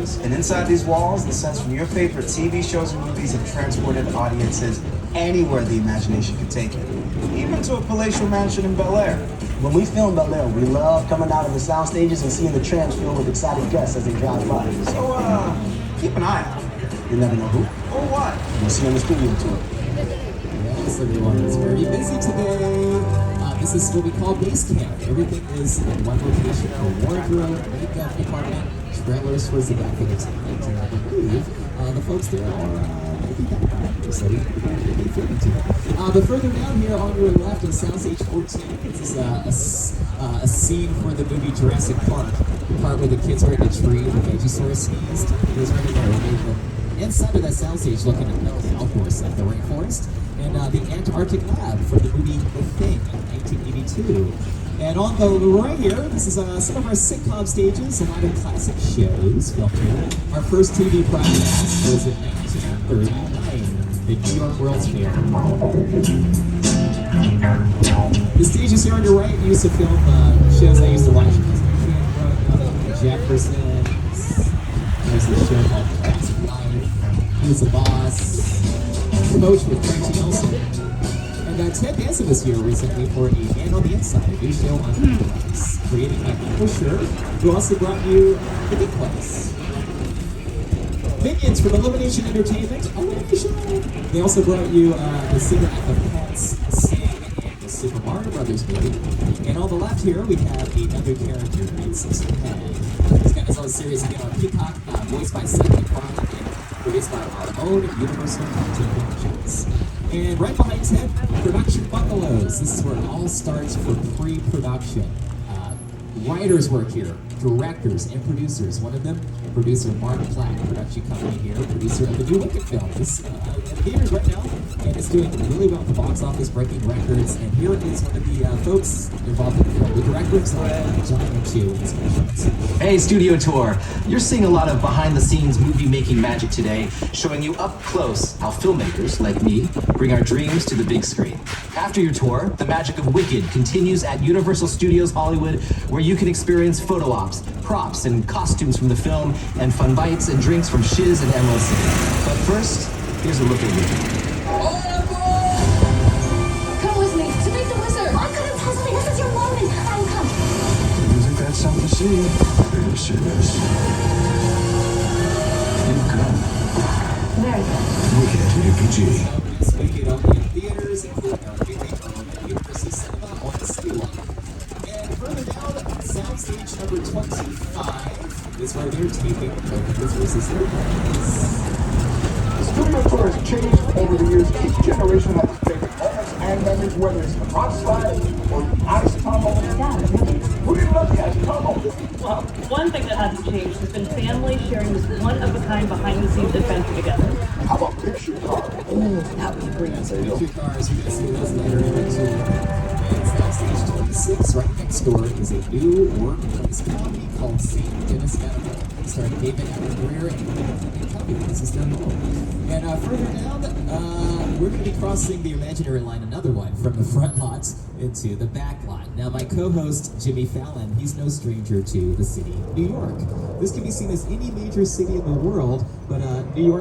studios. And inside these walls, the sets from your favorite TV shows and movies have transported audiences anywhere the imagination could take it. Even to a palatial mansion in Bel Air. When we film Bel Air, we love coming out of the sound stages and seeing the trams filled with excited guests as they drive by. So, keep an eye out. You never know who. Or what? You'll see on the studio tour. Yes, everyone is very busy today. This is what we call base camp. Everything is in one location. The wardrobe, makeup department, trailers towards the back of the tent. And I believe the folks there are but further down here on your left is Soundstage 14. This is a scene for the movie Jurassic Park. The part where the kids are in the tree, the Venusaur sneezed. There's right there. Inside of that soundstage, looking at the outdoors of the rainforest, and the Antarctic lab for the movie The Thing in 1982. And on the right here, this is some of our sitcom stages, a lot of classic shows filmed here. Our first TV broadcast was in 1939, the New York World's Fair. The stages here on your right used to film shows I used to watch. Jefferson. There's a show called Classic Life. Who's the Boss? Coach with Frankie Nelson. And Ted Danson was here recently for a Man on the Inside, a new show on Netflix, created by Michael Schur, who also brought you The Big Place. Minions from Illumination Entertainment, a wonderful show. They also brought you the singer at the Pets, Sing, and the Super Mario Brothers movie. And on the left here, we have another character named Sister Head. This guy is on a series again on Peacock, voiced by Seth MacFarlane, produced by our own Universal Content Productions. And right behind Ted, Production Bungalows. This is where it all starts for pre-production. Writers work here, directors and producers. One of them, producer Mark Platt, production company here, producer of the new Wicked film. This in theaters right now, and it's doing really well at the box office, breaking records. And here is one of the folks involved in the film, the director himself, John Chu. Hey, Studio Tour. You're seeing a lot of behind-the-scenes movie-making magic today, showing you up close how filmmakers, like me, bring our dreams to the big screen. After your tour, the magic of Wicked continues at Universal Studios Hollywood, where you can experience photo ops, props, and costumes from the film, and fun bites and drinks from Shiz and Emerald City. But first, here's a look at Wicked. Come with me to meet the wizard. I couldn't possibly. This is your moment. I'm coming. Isn't that something to see? There she is. You come. Very good. Wicked, rated PG. Wicked only in theaters, including our Universal Cinema on the Skywalk. And further down, soundstage number 25 is where they're taping Wicked versus their parents. The studio tour has changed over the years. Each generation has its favorite moments and memories, whether it's the rock slide or the ice tunnel. Who do you love the ice tunnel? Well, one thing that hasn't changed has been families sharing this one-of-a-kind behind-the-scenes adventure together. How about picture car? Ooh, that would be great. Picture cars, you're going to see those later in the tour. And soundstage 26, right next door, is a new workplace comedy called St. Dennis Medical. Starring David Allen Greer and Cubby. This is their home. And further down, we're going to be crossing the imaginary line, another one, from the front lot into the back lot. Now, my co-host, Jimmy Fallon, he's no stranger to the city of New York. This can be seen as any major city in the world, but New York